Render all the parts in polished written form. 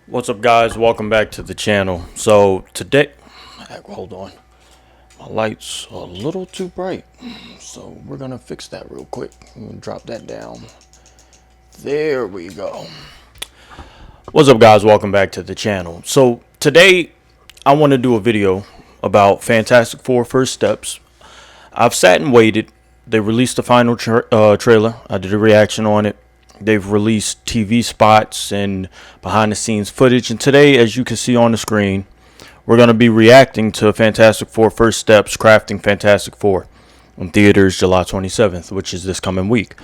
What's up, guys? Welcome back to the channel. So today, hold on, my light's a little too bright, so we're gonna fix that real quick. I'm gonna drop that down. There we go. What's up, guys? Welcome back to the channel. So today I want to do a video about Fantastic Four First Steps. I've sat and waited. They released the final trailer. I did a reaction on it. They've released TV spots and behind the scenes footage. And today, as you can see on the screen, we're going to be reacting to Fantastic Four First Steps, Crafting Fantastic Four in theaters July 27th, which is this coming week.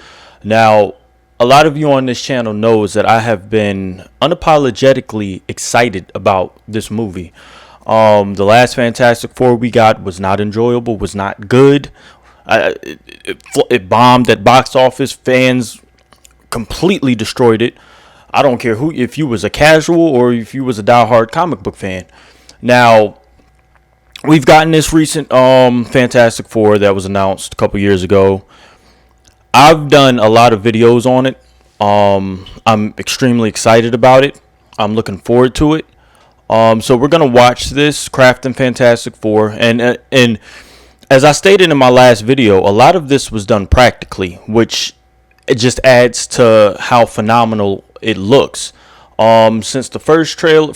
Now, a lot of you on this channel knows that I have been unapologetically excited about this movie. The last Fantastic Four we got was not enjoyable, was not good. It bombed at box office. Fans completely destroyed it. I don't care who, if you was a casual or if you was a diehard comic book fan. Now, we've gotten this recent Fantastic Four that was announced a couple years ago. I've done a lot of videos on it. I'm extremely excited about it. I'm looking forward to it. So we're gonna watch this Crafting Fantastic Four, and as I stated in my last video, a lot of this was done practically, which it just adds to how phenomenal it looks. Since the first trailer,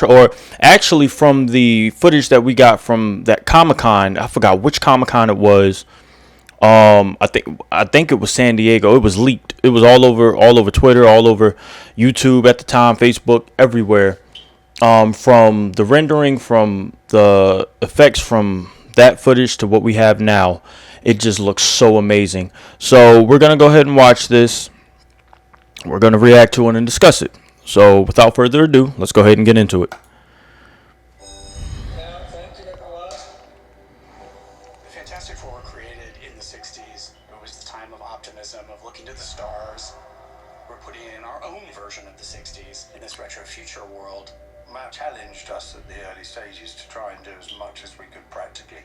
or actually from the footage that we got from that Comic-Con, I forgot which Comic-Con it was. I think it was San Diego. It was leaked. It was all over Twitter, all over YouTube at the time, Facebook, everywhere. From the rendering, from the effects, from that footage to what we have now, it just looks so amazing. So we're gonna go ahead and watch this. We're gonna react to it and discuss it. So without further ado, let's go ahead and get into it. The Fantastic Four were created in the 60s. It was the time of optimism, of looking to the stars. We're putting in our own version of the 60s in this retro future world. Matt challenged us at the early stages to try and do as much as we could practically.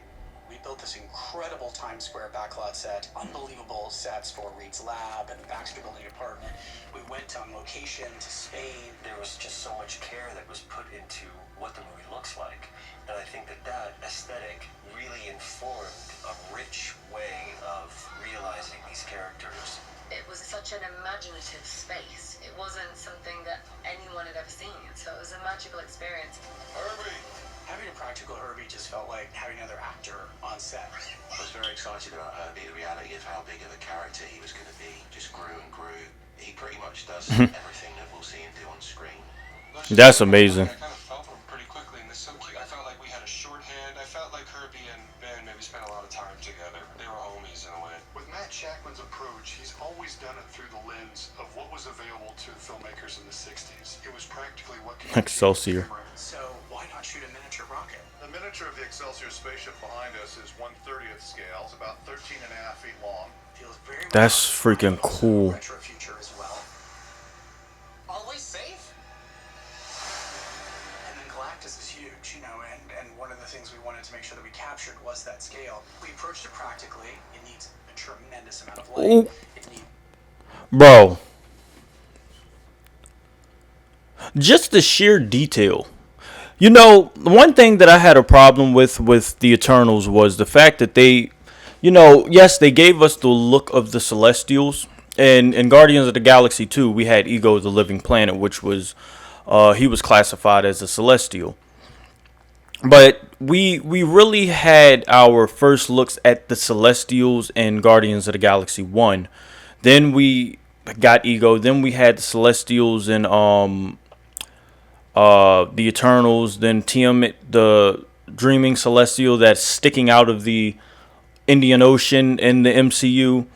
We built this incredible Times Square backlot set, unbelievable sets for Reed's lab and the Baxter Building apartment. We went on location to Spain. There was just so much care that was put into what the movie looks like. And I think that aesthetic really informed a rich way of realizing these characters. It was such an imaginative space. It wasn't something that anyone had ever seen, so it was a magical experience. Herbie! Having a practical Herbie just felt like having another actor on set. I was very excited about Herbie. The reality of how big of a character he was going to be just grew and grew. He pretty much does everything that we'll see him do on screen. That's amazing. I kind of felt him pretty quickly, and this so cute. I felt like we had a shorthand. I felt like Herbie and Ben maybe spent a lot of time together. They were homies in a way. With Matt Shakman's approach, he's always done it through the lens of what was available to filmmakers in the 60s. It was practically what Excelsior. So why not shoot a miniature rocket? The miniature of the Excelsior spaceship behind us is 1/30th scale. It's about 13.5 feet long. Feels very That's freaking cool. retro future as well. Always safe. And then Galactus is huge, you know, and one of the things we wanted to make sure that we captured was that scale. We approached it practically. It needs a tremendous amount of light. It needs Bro, just the sheer detail. You know, one thing that I had a problem with the Eternals was the fact that they, you know, yes, they gave us the look of the Celestials. And in Guardians of the Galaxy 2, we had Ego the Living Planet, which was, he was classified as a Celestial. But we really had our first looks at the Celestials in Guardians of the Galaxy 1. Then we got Ego. Then we had the Celestials in the Eternals. Then Tiamat, the Dreaming Celestial that's sticking out of the Indian Ocean in the MCU.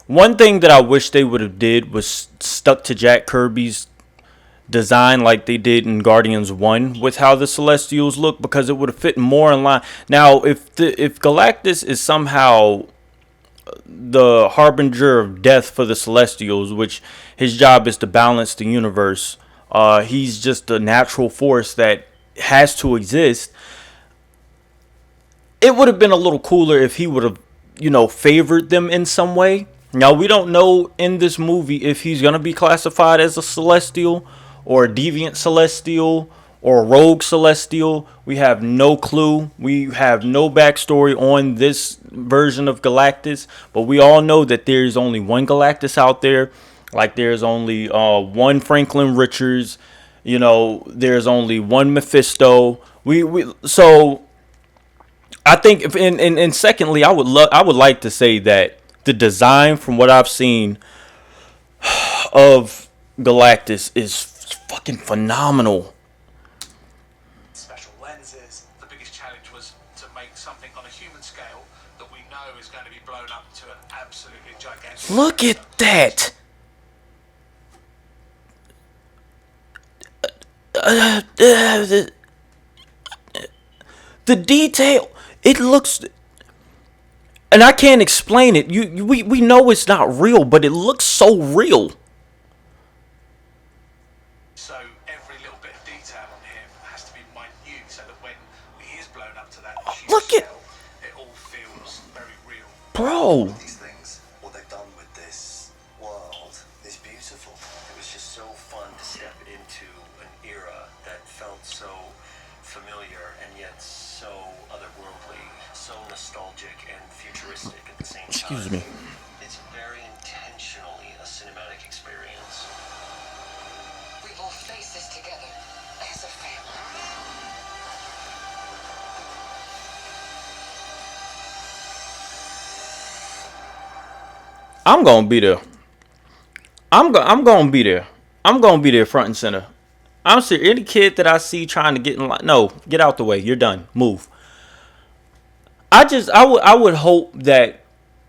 One thing that I wish they would have did was stuck to Jack Kirby's design like they did in Guardians 1 with how the Celestials look, because it would have fit more in line. Now, if Galactus is somehow the harbinger of death for the Celestials, which his job is to balance the universe, he's just a natural force that has to exist. It would have been a little cooler if he would have, you know, favored them in some way. Now, we don't know in this movie if he's going to be classified as a Celestial or a deviant celestial or a rogue celestial. We have no clue. We have no backstory on this version of Galactus, but we all know that there's only one Galactus out there. Like there's only one Franklin Richards. You know, there's only one Mephisto. So I think, and secondly, I would like to say that the design, from what I've seen of Galactus, is fucking phenomenal. Special lenses. The biggest challenge was to make something on a human scale that we know is going to be blown up to an absolutely gigantic. Look at that. The detail, it looks, and I can't explain it. We know it's not real, but it looks so real. So every little bit of detail on him has to be minute, so that when he is blown up to that huge Look at, scale, it all feels very real. bro. These things, what they've done with this world is beautiful. It was just so fun to step into an era that felt so familiar and yet so otherworldly, so nostalgic and futuristic at the same time. Excuse me. It's very intentionally a cinematic experience. We will face this together as a family. I'm gonna be there. I'm gonna be there. I'm gonna be there front and center. I'm serious. Any kid that I see trying to get in line, no, get out the way. You're done. Move. I would hope that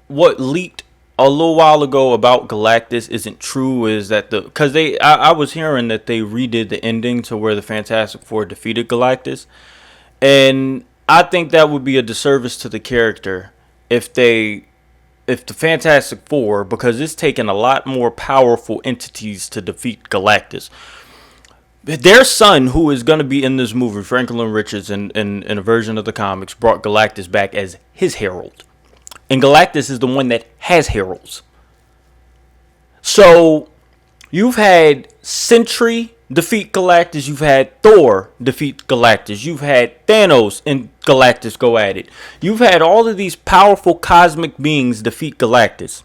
what leaked a little while ago about Galactus isn't true. Is that because I was hearing that they redid the ending to where the Fantastic Four defeated Galactus, and I think that would be a disservice to the character if the Fantastic Four, because it's taken a lot more powerful entities to defeat Galactus. Their son, who is going to be in this movie, Franklin Richards, in a version of the comics, brought Galactus back as his herald. And Galactus is the one that has heralds. So, you've had Sentry defeat Galactus. You've had Thor defeat Galactus. You've had Thanos and Galactus go at it. You've had all of these powerful cosmic beings defeat Galactus.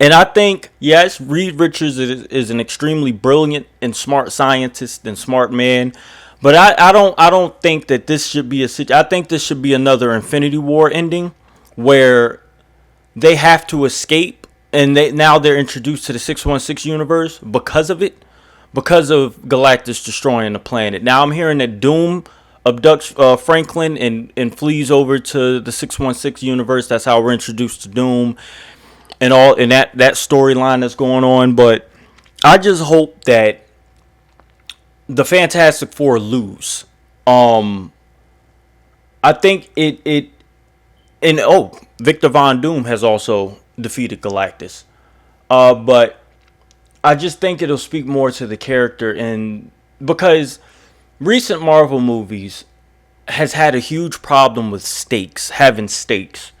And I think, yes, Reed Richards is an extremely brilliant and smart scientist and smart man. But I don't think that this should be I think this should be another Infinity War ending where they have to escape, and now they're introduced to the 616 universe because of it, because of Galactus destroying the planet. Now I'm hearing that Doom abducts Franklin and flees over to the 616 universe. That's how we're introduced to Doom and all, and that storyline that's going on. But I just hope that the Fantastic Four lose. I think Victor Von Doom has also defeated Galactus. But I just think it'll speak more to the character, and because recent Marvel movies has had a huge problem with having stakes.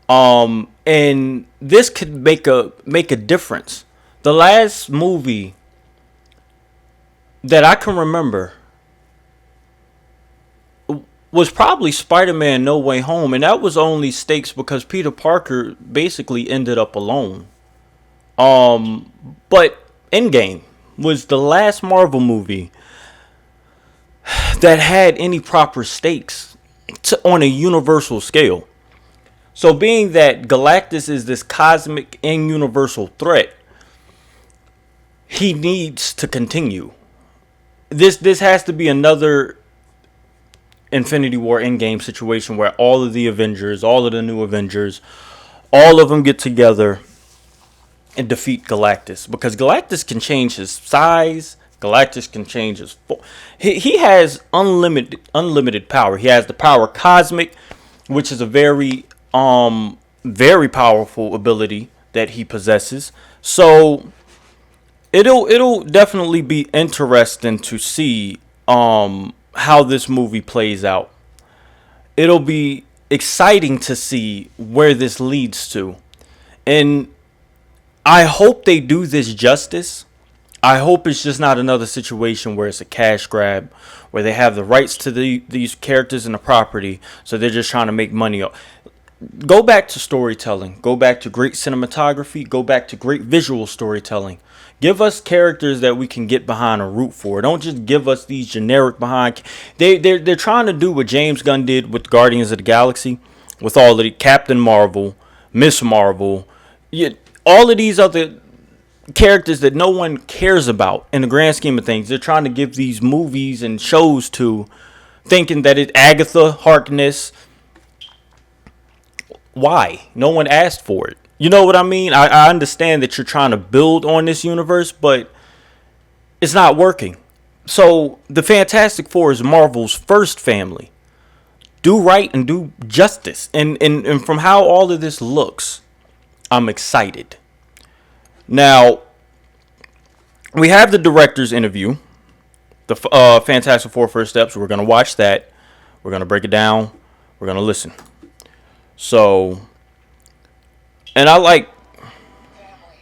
And this could make a difference. The last movie that I can remember was probably Spider-Man No Way Home, and that was only stakes because Peter Parker basically ended up alone. But Endgame was the last Marvel movie that had any proper stakes on a universal scale. So being that Galactus is this cosmic and universal threat, he needs to continue. This has to be another Infinity War Endgame situation where all of the Avengers, all of the new Avengers, all of them get together and defeat Galactus. Because Galactus can change his size. Galactus can change his he has unlimited power. He has the power cosmic, which is a very powerful ability that he possesses. So it'll definitely be interesting to see how this movie plays out. It'll be exciting to see where this leads to. And I hope they do this justice. I hope it's just not another situation where it's a cash grab, where they have the rights to these characters and the property, so they're just trying to make money. Go back to storytelling. Go back to great cinematography. Go back to great visual storytelling. Give us characters that we can get behind and root for. Don't just give us these generic behind. They're trying to do what James Gunn did with Guardians of the Galaxy, with all of the Captain Marvel, Miss Marvel, all of these other characters that no one cares about in the grand scheme of things. They're trying to give these movies and shows to, thinking that it's Agatha Harkness. Why? No one asked for it. You know what I mean? I understand that you're trying to build on this universe, but it's not working. So the Fantastic Four is Marvel's first family. Do right and do justice. And from how all of this looks, I'm excited. Now, we have the director's interview, the Fantastic Four First Steps. We're going to watch that. We're going to break it down. We're going to listen. So, and I like... Family,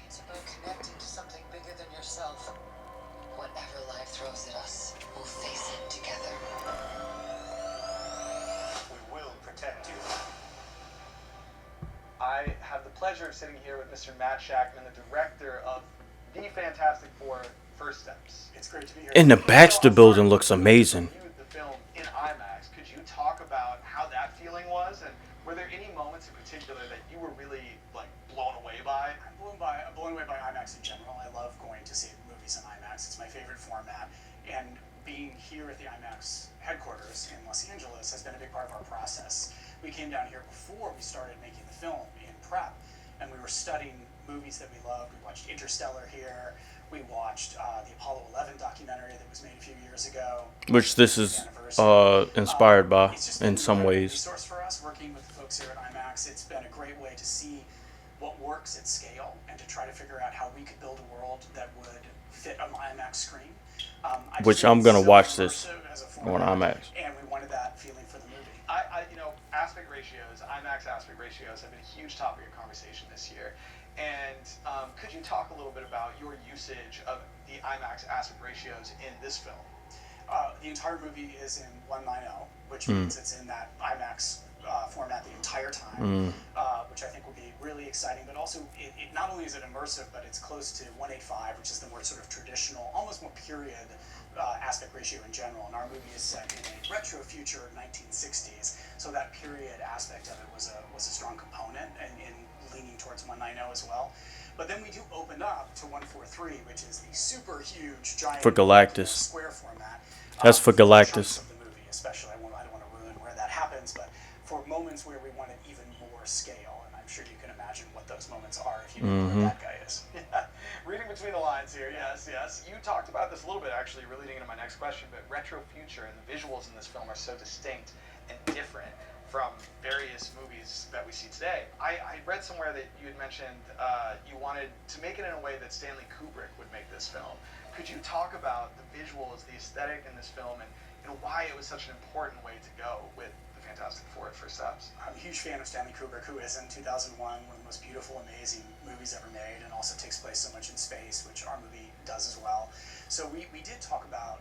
it's about connecting to something bigger than yourself. Whatever life throws at us, we'll face it together. We will protect you. I have the pleasure of sitting here with Mr. Matt Shackman, the director of The Fantastic Four First Steps. It's great to be here. And the Baxter building looks amazing. You viewed the film in IMAX. Could you talk about how that feeling was, and were there any moments in particular that you were really like blown away by? I'm blown away by IMAX in general. I love going to see movies in IMAX. It's my favorite format, and being here at the IMAX headquarters in Los Angeles has been a big part of our process. We came down here before we started making the film in prep, and we were studying movies that we loved. We watched Interstellar here. We watched the Apollo 11 documentary that was made a few years ago, which this is inspired by in some ways. Resource for us working with the folks here at IMAX. It's been a great way to see what works at scale and to try to figure out how we could build a world that would fit an IMAX screen. Which I'm gonna watch this on IMAX. And we wanted that feeling for the movie. Aspect ratios, IMAX aspect ratios have been a huge topic of conversation this year. And could you talk a little bit about your usage of the IMAX aspect ratios in this film? The entire movie is in 190, which means it's in that IMAX format the entire time, which I think will be really exciting. But also, it not only is it immersive, but it's close to 185, which is the more sort of traditional, almost more period aspect ratio in general. And our movie is set in a retro future 1960s, so that period aspect of it was a strong component, and in leaning towards 190 as well. But then we do open up to 143, which is the super huge giant For Galactus. square format. That's for Galactus. Of the movie, especially, I don't want to ruin where that happens, but for moments where we wanted even more scale, and I'm sure you can imagine what those moments are if you know where that guy is. Reading between the lines here, yes. You talked about this a little bit, actually, relating into my next question, but retro future and the visuals in this film are so distinct and different from various movies that we see today. I read somewhere that you had mentioned you wanted to make it in a way that Stanley Kubrick would make this film. Could you talk about the visuals, the aesthetic in this film, and why it was such an important way to go with the Fantastic Four at First Steps? I'm a huge fan of Stanley Kubrick, who is in 2001, one of the most beautiful, amazing movies ever made, and also takes place so much in space, which our movie does as well. So we did talk about,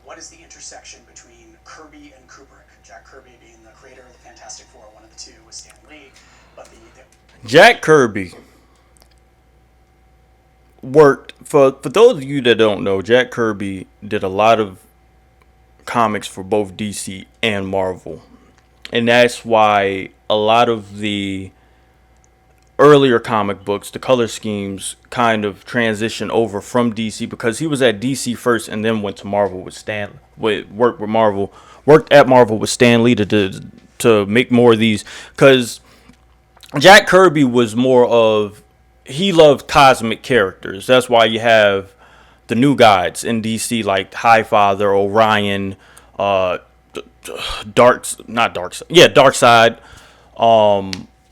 what is the intersection between Kirby and Kubrick? Jack Kirby being the creator of the Fantastic Four, one of the two was Stan Lee, but Jack Kirby worked for those of you that don't know, Jack Kirby did a lot of comics for both DC and Marvel, and that's why a lot of the earlier comic books, the color schemes kind of transition over from DC, because he was at DC first and then went to Marvel with worked at Marvel with Stan Lee to make more of these, because Jack Kirby was more of, he loved cosmic characters. That's why you have the new gods in DC like Highfather, Orion, Darkseid.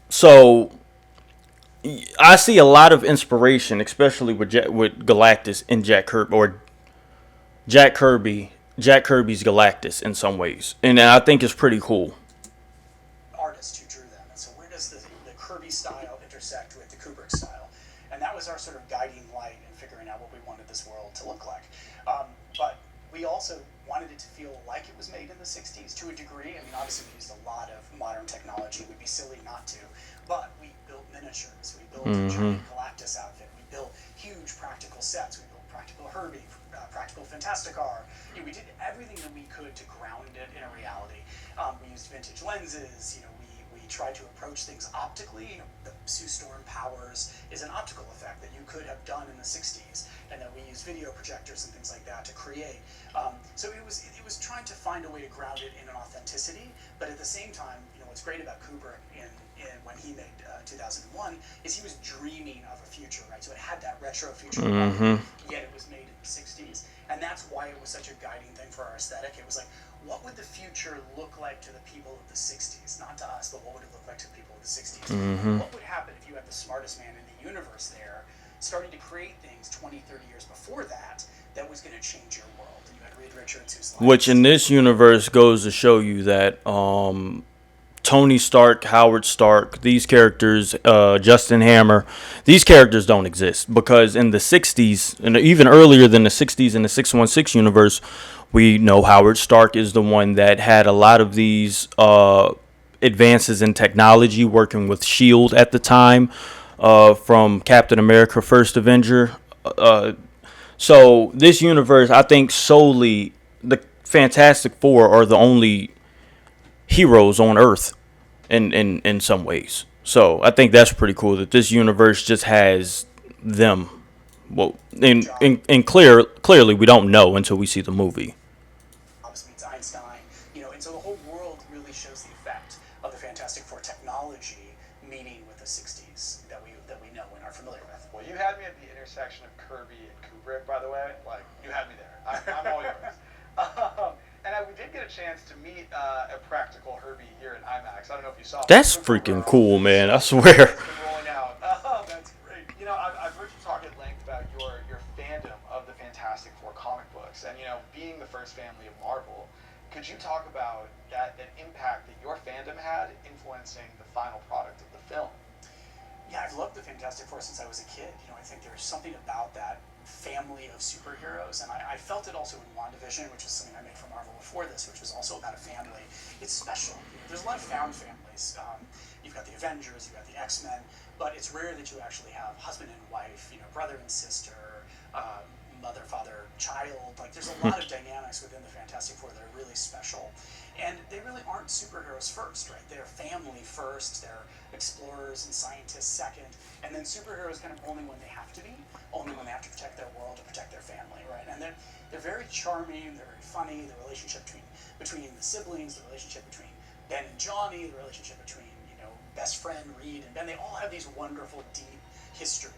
So I see a lot of inspiration, especially with Galactus in Jack Kirby's Galactus in some ways, and I think it's pretty cool. Artist who drew them, and so where does the Kirby style intersect with the Kubrick style? And that was our sort of guiding light in figuring out what we wanted this world to But we also wanted it to feel like it was made in the 60s to a degree. I mean, obviously we used a lot of modern technology. We'd be silly not to. But we built miniatures. We built a giant Galactus outfit. We built huge practical sets. We built practical Herbie, practical Fantasticar. You know, we did everything that we could to ground it in a reality. We used vintage lenses. You know, we tried to approach things optically. You know, the Sue Storm powers is an optical effect that you could have done in the 60s, and that we used video projectors and things like that to create. So it was trying to find a way to ground it in an authenticity, but at the same time, you know, what's great about Kubrick in when he made 2001 is he was dreaming of a future, right? So it had that retro future, yet it was made in the 60s, and that's why it was such a guiding thing for our aesthetic. It was like, what would the future look like to the people of the 60s? Not to us, but what would it look like to the people of the 60s? What would happen if you had the smartest man in the universe there starting to create things 20, 30 years before that was going to change your world? And you had Reed Richards, who's like... Which in this universe goes to show you that Tony Stark, Howard Stark, these characters, Justin Hammer, these characters don't exist, because in the 60s, and even earlier than the 60s in the 616 universe, we know Howard Stark is the one that had a lot of these advances in technology, working with S.H.I.E.L.D. at the time, from Captain America First Avenger. So this universe, I think solely the Fantastic Four are the only heroes on Earth in some ways. So I think that's pretty cool that this universe just has them. Well, and clearly we don't know until we see the movie. Meets Einstein, you know, and so the whole world really shows the effect of the Fantastic Four technology meeting with the 60s that we know and are familiar with. Well, you had me at the intersection of Kirby and Kubrick, by the way. Like, you had me there. I'm all yours. And we did get a chance to meet a practical Herbie here at IMAX. I don't know if you saw. That's freaking cool, man. I swear. It's been rolling out. That's great. You know, I've heard you talk at length about your fandom of the Fantastic Four comic books, and you know, being the first family of Marvel. Could you talk about that impact that your fandom had influencing the final product of the film? Yeah, I've loved the Fantastic Four since I was a kid. You know, I think there's something about that family of superheroes, and I felt it also in WandaVision, which is something I made for Marvel before this, which was also about a family. It's special. There's a lot of found families. You've got the Avengers, you've got the X-Men, but it's rare that you actually have husband and wife, you know, brother and sister, mother, father, child. Like, there's a lot of dynamics within the Fantastic Four that are really special. And they really aren't superheroes first, right? They're family first, they're explorers and scientists second, and then superheroes kind of only when they have to be, only when they have to protect their world or protect their family, right? And they're very charming, they're very funny, the relationship between the siblings, the relationship between Ben and Johnny, the relationship between, you know, best friend Reed and Ben, they all have these wonderful, deep history.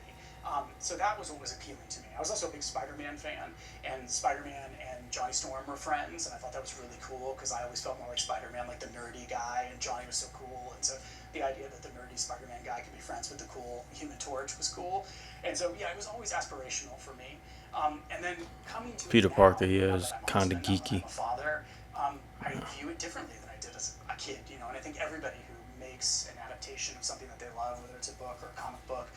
So that was what was appealing to me. I was also a big Spider-Man fan, and Spider-Man and Johnny Storm were friends, and I thought that was really cool because I always felt more like Spider-Man, like the nerdy guy, and Johnny was so cool, and so the idea that the nerdy Spider-Man guy could be friends with the cool Human Torch was cool. And so, yeah, it was always aspirational for me. And then coming to Peter it now, Parker, he is I'm kind of almost- geeky. I'm a father. I view it differently than I did as a kid, you know, and I think everybody who makes an adaptation of something that they love, whether it's a book or a comic book,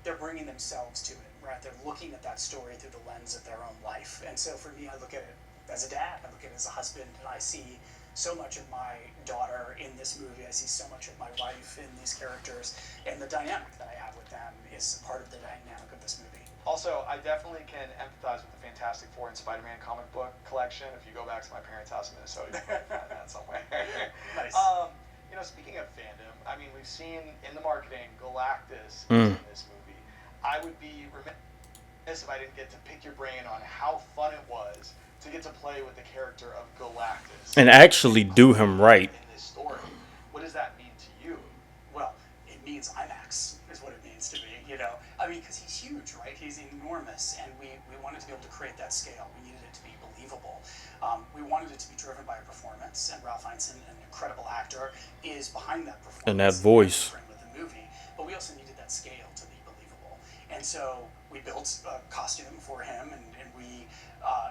they're bringing themselves to it, right? They're looking at that story through the lens of their own life. And so for me, I look at it as a dad, I look at it as a husband, and I see so much of my daughter in this movie. I see so much of my wife in these characters, and the dynamic that I have with them is part of the dynamic of this movie. Also, I definitely can empathize with the Fantastic Four and Spider-Man comic book collection. If you go back to my parents' house in Minnesota, you can find that somewhere. Nice. You know, speaking of fandom, I mean, we've seen in the marketing Galactus is in this movie. I would be remiss if I didn't get to pick your brain on how fun it was to get to play with the character of Galactus And actually do him right. in this story. What does that mean to you? Well, it means IMAX is what it means to me, you know. I mean, because he's huge, right? He's enormous, and we wanted to be able to create that scale. We needed it to be believable. We wanted it to be driven by a performance, and Ralph Ineson, an incredible actor, is behind that performance. And that voice. With the movie, but we also needed that scale to be believable. And so we built a costume for him, and we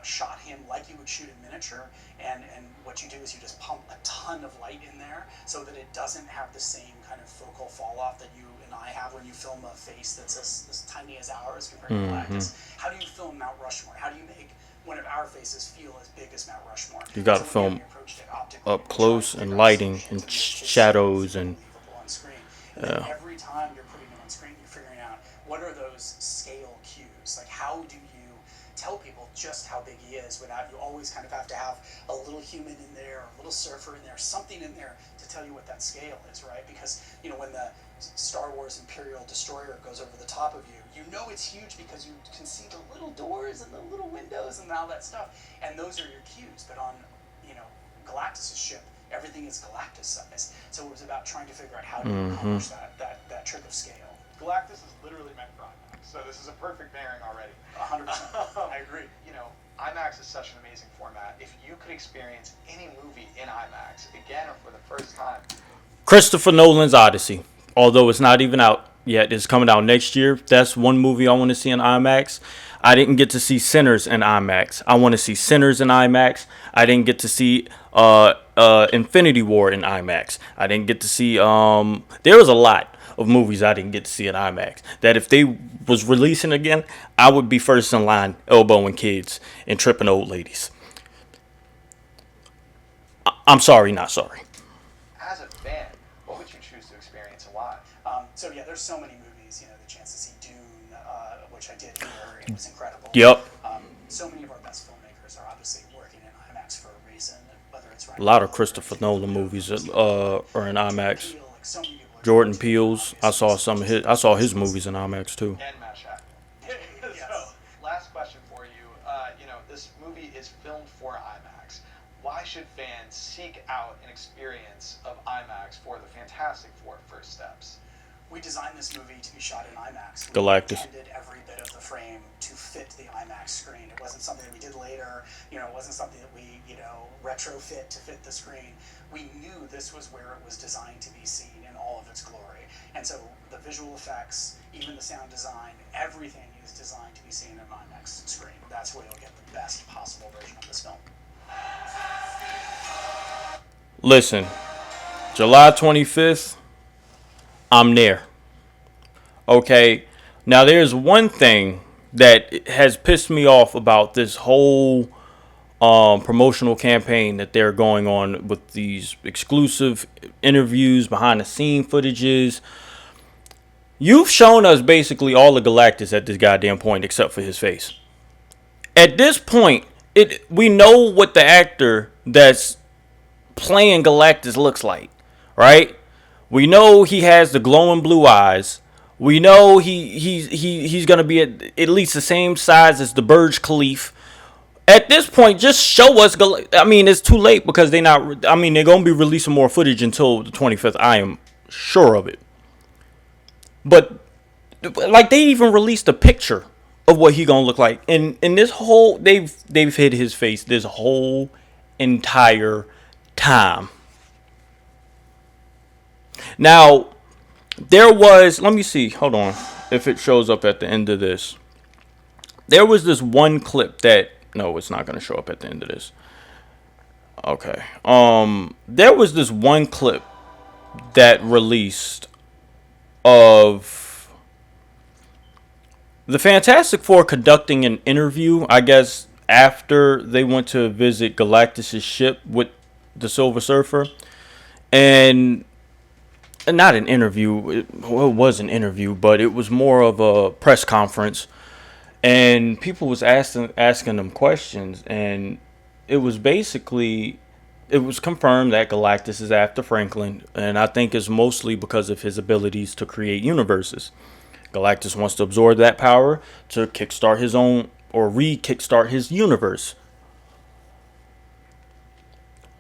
shot him like you would shoot a miniature, and what you do is you just pump a ton of light in there so that it doesn't have the same kind of focal fall off that you and I have when you film a face that's as tiny as ours compared to Galactus. How do you film Mount Rushmore? How do you make our faces feel as big as Mount Rushmore. You got to So film we approached it optically up and close tried to and figure out lighting solutions and to make this shadows seem and believable on screen. And then every time you're putting them on screen, you're figuring out what are those scale cues. Like, how do you tell people just how big he is without, you always kind of have to have a little human in there, a little surfer in there, something in there to tell you what that scale is, right? Because, you know, when the Star Wars Imperial Destroyer goes over the top of you, you know it's huge because you can see the little doors and the little windows and all that stuff, and those are your cues. But on, you know, Galactus' ship, everything is Galactus size. So it was about trying to figure out how to accomplish that trick of scale. Galactus is literally meant for IMAX, so this is a perfect pairing already. 100%. I agree. You know, IMAX is such an amazing format. If you could experience any movie in IMAX again or for the first time, Christopher Nolan's Odyssey, although it's not even out yet, it's coming out next year. That's one movie I want to see in IMAX. I didn't get to see Sinners in IMAX. I want to see Sinners in IMAX. I didn't get to see Infinity War in IMAX. I didn't get to see there was a lot of movies I didn't get to see in IMAX that if they was releasing again, I would be first in line elbowing kids and tripping old ladies. I'm sorry, not sorry. as a fan, what would you choose to experience alive? So yeah, there's so many movies. You know, the chance to see Dune, which I did here, it was incredible. Yep. So many of our best filmmakers are obviously working in IMAX for a reason, whether it's A lot of Christopher Nolan movies are in IMAX. Peele, like so many people are Jordan doing Peele's. I saw some of his. I saw his movies in IMAX too. And Matt Shackman. Yes. So, last question for you. You know, this movie is filmed for IMAX. Why should fans seek out an experience of IMAX for the Fantastic Four First Steps? We designed this movie to be shot in IMAX. We Galactus. intended every bit of the frame to fit the IMAX screen. It wasn't something that we did later. You know, it wasn't something that we, you know, retrofit to fit the screen. We knew this was where it was designed to be seen in all of its glory. And so the visual effects, even the sound design, everything is designed to be seen in an IMAX screen. That's where you'll get the best possible version of this film. Listen, July 25th, I'm there. Okay, now there's one thing that has pissed me off about this whole promotional campaign that they're going on with these exclusive interviews, behind the scene footages. You've shown us basically all the Galactus at this goddamn point except for his face. At this point, we know what the actor that's playing Galactus looks like, right? We know he has the glowing blue eyes. We know he's gonna be at least the same size as the Burj Khalifa. At this point, just show us. I mean, it's too late because they're not. I mean, they're gonna be releasing more footage until the 25th. I am sure of it. But like, they even released a picture of what he gonna look like, and this whole they've hid his face this whole entire time. Now, there was, let me see, hold on, if it shows up at the end of this. There was this one clip that, no, it's not going to show up at the end of this. Okay. There was this one clip that released of the Fantastic Four conducting an interview, I guess, after they went to visit Galactus' ship with the Silver Surfer. And not an interview, it was an interview, but it was more of a press conference. And people was asking them questions, and it was confirmed that Galactus is after Franklin, and I think it's mostly because of his abilities to create universes. Galactus wants to absorb that power to kickstart his own, or re-kickstart his universe.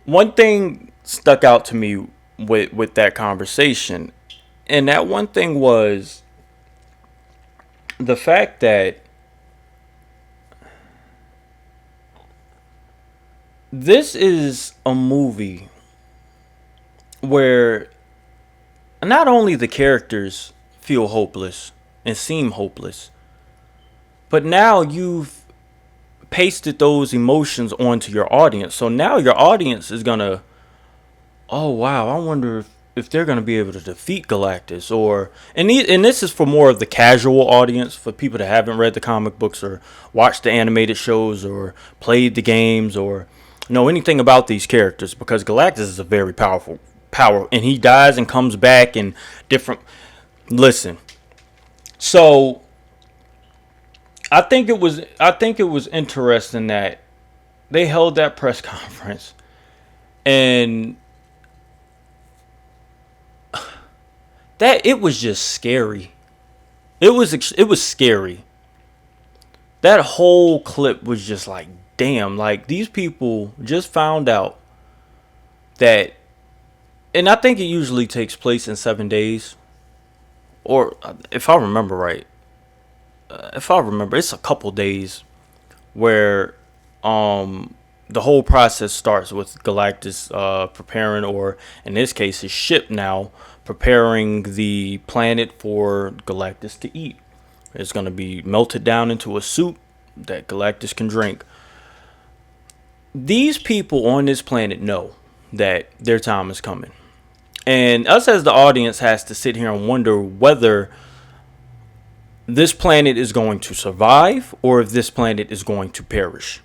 One thing stuck out to me with that conversation, and that one thing was the fact that this is a movie where not only the characters feel hopeless and seem hopeless, but now you've pasted those emotions onto your audience. So now your audience is gonna, oh wow, I wonder if if they're going to be able to defeat Galactus, or and this is for more of the casual audience, for people that haven't read the comic books or watched the animated shows or played the games or know anything about these characters, because Galactus is a very powerful and he dies and comes back in different. Listen, so I think it was interesting that they held that press conference and that it was just scary. It was scary. That whole clip was just like, damn, like these people just found out that, and I think it usually takes place in 7 days, or if I remember right, it's a couple days where the whole process starts with Galactus preparing, or in this case his ship now preparing the planet for Galactus to eat. It's going to be melted down into a soup that Galactus can drink. These people on this planet know that their time is coming. And us as the audience has to sit here and wonder whether this planet is going to survive or if this planet is going to perish.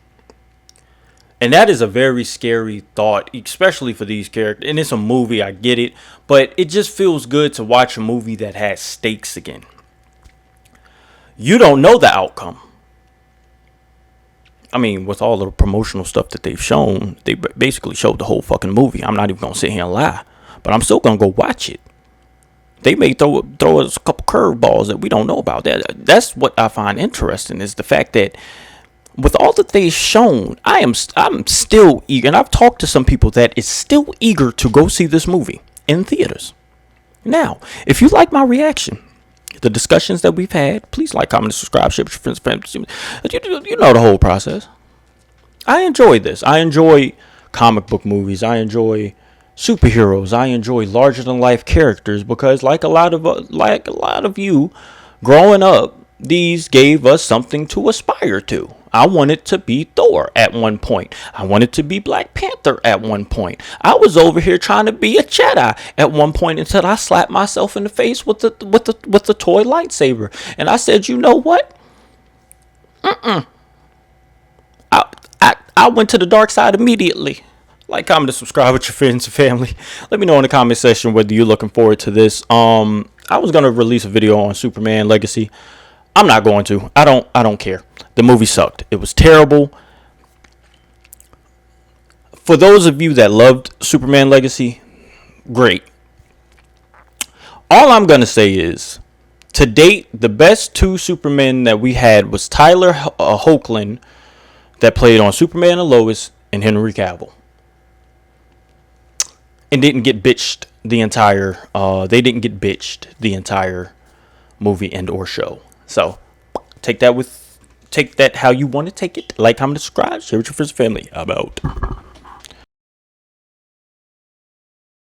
And that is a very scary thought, especially for these characters. And it's a movie, I get it. But it just feels good to watch a movie that has stakes again. You don't know the outcome. I mean, with all the promotional stuff that they've shown, they basically showed the whole fucking movie. I'm not even going to sit here and lie. But I'm still going to go watch it. They may throw us a couple curveballs that we don't know about. That's what I find interesting, is the fact that with all that they've shown, I'm still eager. And I've talked to some people that is still eager to go see this movie in theaters. Now, if you like my reaction, the discussions that we've had, please like, comment, and subscribe, share with your friends. You know the whole process. I enjoy this. I enjoy comic book movies. I enjoy superheroes. I enjoy larger than life characters, because like a lot of you growing up, these gave us something to aspire to. I wanted to be Thor at one point. I wanted to be Black Panther at one point. I was over here trying to be a Jedi at one point until I slapped myself in the face with the toy lightsaber. And I said, you know what? I went to the dark side immediately. Like, comment, and subscribe with your friends and family. Let me know in the comment section whether you're looking forward to this. I was gonna release a video on Superman Legacy. I'm not going to. I don't care. The movie sucked. It was terrible. For those of you that loved Superman Legacy, great. All I'm gonna say is, to date, the best two Supermen that we had was Tyler Hoechlin, that played on Superman and Lois, and Henry Cavill. And didn't get bitched the entire. They didn't get bitched the entire movie and or show. So take that how you want to take it. Like, comment, subscribe, share with your friends and family. I'm out.